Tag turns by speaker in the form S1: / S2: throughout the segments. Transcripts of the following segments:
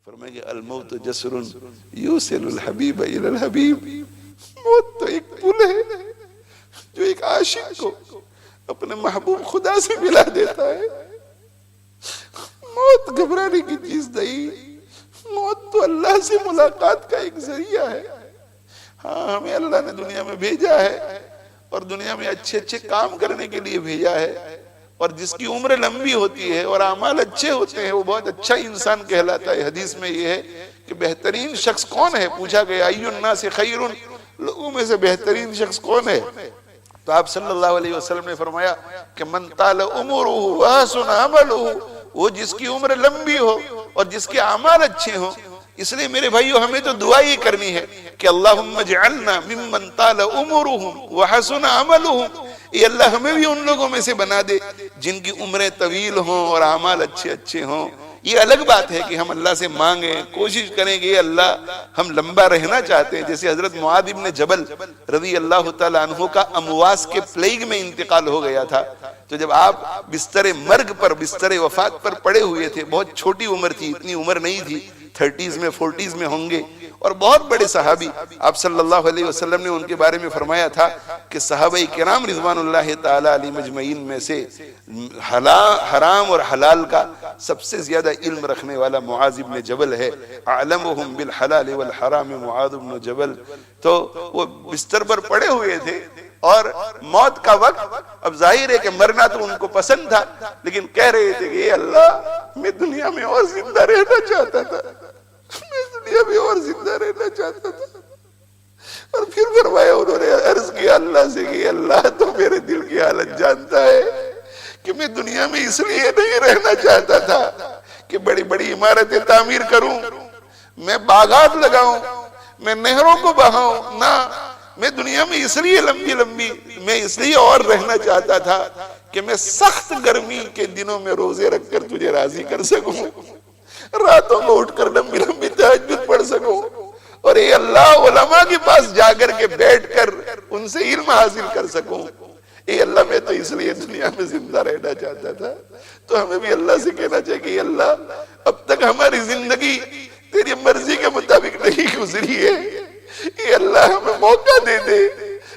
S1: فرمائے کہ الموت جسر یوصل الحبیب الی الحبیب، موت تو ایک پل ہے جو ایک عاشق کو اپنے محبوب خدا سے ملا دیتا ہے۔ موت گھبرانے کی چیز نہیں، موت تو اللہ سے ملاقات کا ایک ذریعہ ہے۔ ہاں ہمیں اللہ نے دنیا میں بھیجا ہے اور دنیا میں اچھے اچھے کام کرنے کے لیے بھیجا ہے، اور جس کی عمر لمبی ہوتی ہے اور اعمال اچھے ہوتے ہیں وہ بہت اچھا انسان کہلاتا ہے۔ حدیث میں یہ ہے کہ بہترین شخص کون ہے؟ پوچھا گیا ای الناس خیر، لوگوں میں سے بہترین شخص کون ہے؟ تو آپ صلی اللہ علیہ وسلم نے فرمایا کہ من طال عمرہ وحسن عملہ، وہ جس کی عمر لمبی ہو اور جس کے اعمال اچھے ہوں۔ اس لیے میرے بھائیو ہمیں تو دعا ہی کرنی ہے کہ اللہم اجعلنا ممن طال عمرہم وحسن عملہم، اے اللہ ہمیں بھی ان لوگوں میں سے بنا دے جن کی عمریں طویل ہوں اور اعمال اچھے اچھے ہوں۔ یہ الگ بات ہے کہ ہم اللہ سے مانگیں، کوشش کریں کہ اللہ ہم لمبا رہنا چاہتے ہیں، جیسے حضرت معاذ بن جبل رضی اللہ تعالیٰ عنہ کا امواس کے پلیگ میں انتقال ہو گیا تھا، تو جب آپ بستر مرگ پر، بستر وفات پر پڑے ہوئے تھے، بہت چھوٹی عمر تھی، اتنی عمر نہیں تھی، 30s میں 40s میں ہوں گے، اور بہت بڑے صحابی، آپ صلی اللہ علیہ وسلم نے ان کے بارے میں فرمایا تھا کہ صحابہ کرام رضوان اللہ تعالیٰ علیہ مجمعین میں سے حرام اور حلال کا سب سے زیادہ علم رکھنے والا معاذ بن جبل ہے، اعلمہم بالحلال والحرام معاذ بن جبل۔ تو وہ بستر پر پڑے ہوئے تھے اور موت کا وقت، اب ظاہر ہے کہ مرنا تو ان کو پسند تھا، لیکن کہہ رہے تھے کہ اے اللہ میں دنیا میں اور زندہ رہنا چاہتا تھا، میں دنیا میں اور زندہ رہنا چاہتا تھا۔ اور پھر فرمایا انہوں نے عرض کیا اللہ سے کہ اللہ تو میرے دل کی حالت جانتا ہے کہ میں دنیا میں اس لیے نہیں رہنا چاہتا تھا کہ بڑی بڑی عمارتیں تعمیر کروں، میں باغات لگاؤں، میں نہروں کو بہاؤں، نہ، میں دنیا میں اس لیے لمبی میں اس لیے اور رہنا چاہتا تھا کہ میں سخت گرمی کے دنوں میں روزے رکھ کر تجھے راضی کر سکوں، راتوں کو اٹھ کر لمبی تہجد پڑھ سکوں، اور اے اللہ علماء کے پاس جا کر کے بیٹھ کر ان سے علم حاصل کر سکوں۔ اے اللہ میں تو اس لیے دنیا میں زندہ رہنا چاہتا تھا۔ تو ہمیں بھی اللہ سے کہنا چاہیے کہ اللہ اب تک ہماری زندگی تیری مرضی کے مطابق نہیں گزری ہے، اے اللہ ہمیں موقع دے دے،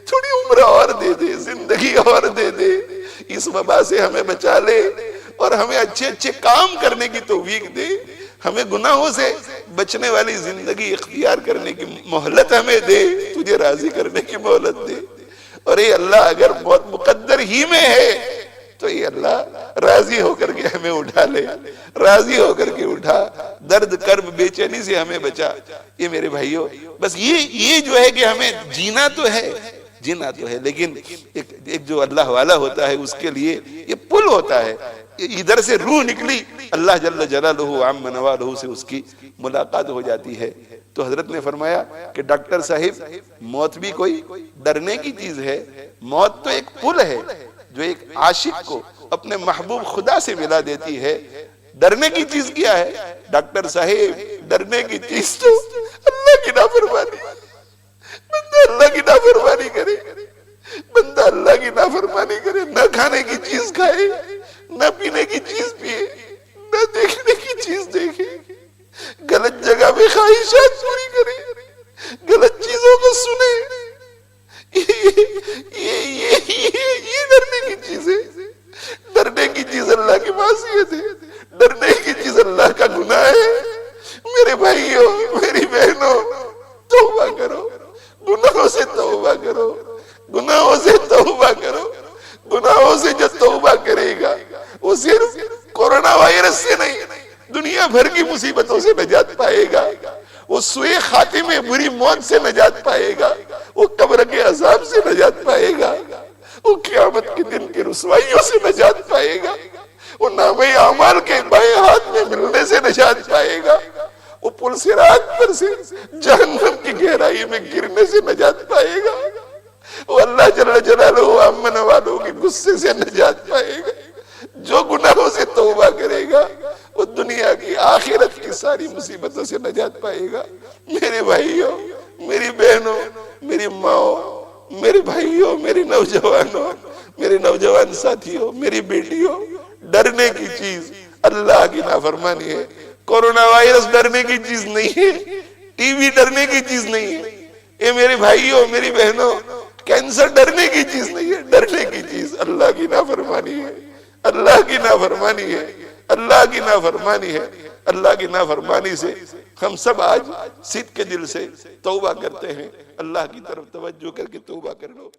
S1: تھوڑی عمر اور دے دے، زندگی اور دے دے، اس وبا سے ہمیں بچا لے اور ہمیں اچھے اچھے کام کرنے کی توفیق دے، ہمیں گناہوں سے بچنے والی زندگی اختیار کرنے کی مہلت ہمیں دے، تجھے راضی کرنے کی مہلت دے۔ اور اے اللہ اگر موت مقدر ہی میں ہے تو اے اللہ راضی ہو کر کے ہمیں اٹھا لے، راضی ہو کر کے اٹھا، درد کرب بے چینی سے ہمیں بچا۔ یہ میرے بھائیوں بس یہ جو ہے کہ ہمیں جینا تو ہے، جینا تو ہے، لیکن ایک جو اللہ والا ہوتا ہے اس کے لیے یہ پل ہوتا ہے، ادھر سے روح نکلی اللہ جل جلالہ عم نوالہ سے اس کی ملاقات ہو جاتی ہے۔ تو حضرت نے فرمایا کہ ڈاکٹر صاحب موت بھی کوئی ڈرنے کی چیز ہے، موت تو ایک پل ہے جو ایک عاشق کو اپنے محبوب خدا سے ملا دیتی ہے۔ ڈرنے کی چیز کیا ہے ڈاکٹر صاحب؟ ڈرنے کی چیز تو اللہ کی نافرمانی، بندہ اللہ کی نافرمانی کرے، بندہ اللہ کی نافرمانی کرے، نہ کھانے کی چیز کھائے، نہ پینے کی چیز پیے، نہ دیکھنے کی چیز دیکھے، غلط جگہ میں خواہشات پوری کرے، غلط چیزوں کو سنے، یہ ڈرنے کی چیز ہے۔ ڈرنے کی چیز اللہ کی معصیت ہے، ڈرنے کی چیز اللہ کا گناہ ہے۔ میرے بھائیوں میری بہنوں توبہ کرو، گناہوں سے توبہ کرو، گناہوں سے توبہ کرو۔ گناہوں سے جو توبہ کرے گا وہ صرف کورونا وائرس سے نہیں، دنیا بھر کی مصیبتوں سے نجات پائے گا، وہ سوئے خاتمے بری موت سے نجات پائے گا، وہ قبر کے عذاب سے نجات پائے گا، وہ قیامت کے دن کی رسوائیوں سے نجات پائے گا، وہ نامہ اعمال کے بائیں ہاتھ میں ملنے سے نجات پائے گا، وہ پل صراط پر سے جہنم کی گہرائی میں گرنے سے نجات پائے گا، وہ اللہ جل جلالہ عم نوالہ کے غصے سے نجات پائے گا۔ جو گناہوں سے توبہ کرے گا وہ دنیا کی آخرت کی ساری مصیبتوں سے نجات پائے گا۔ میرے بھائیوں میری بہنوں میری ماں میرے بھائیوں میری نوجوانوں میرے نوجوان ساتھیوں میری بیٹیوں، ڈرنے کی چیز اللہ کی نافرمانی ہے۔ کورونا وائرس ڈرنے کی چیز نہیں ہے، ٹی وی ڈرنے کی چیز نہیں ہے، اے میرے بھائیوں میری بہنوں، کینسر ڈرنے کی چیز نہیں ہے، ڈرنے کی چیز اللہ کی نافرمانی ہے، اللہ کی نافرمانی ہے، اللہ کی نافرمانی ہے۔ اللہ کی نافرمانی سے ہم سب آج صدق کے دل سے توبہ کرتے ہیں۔ اللہ کی طرف توجہ کر کے توبہ کر لو۔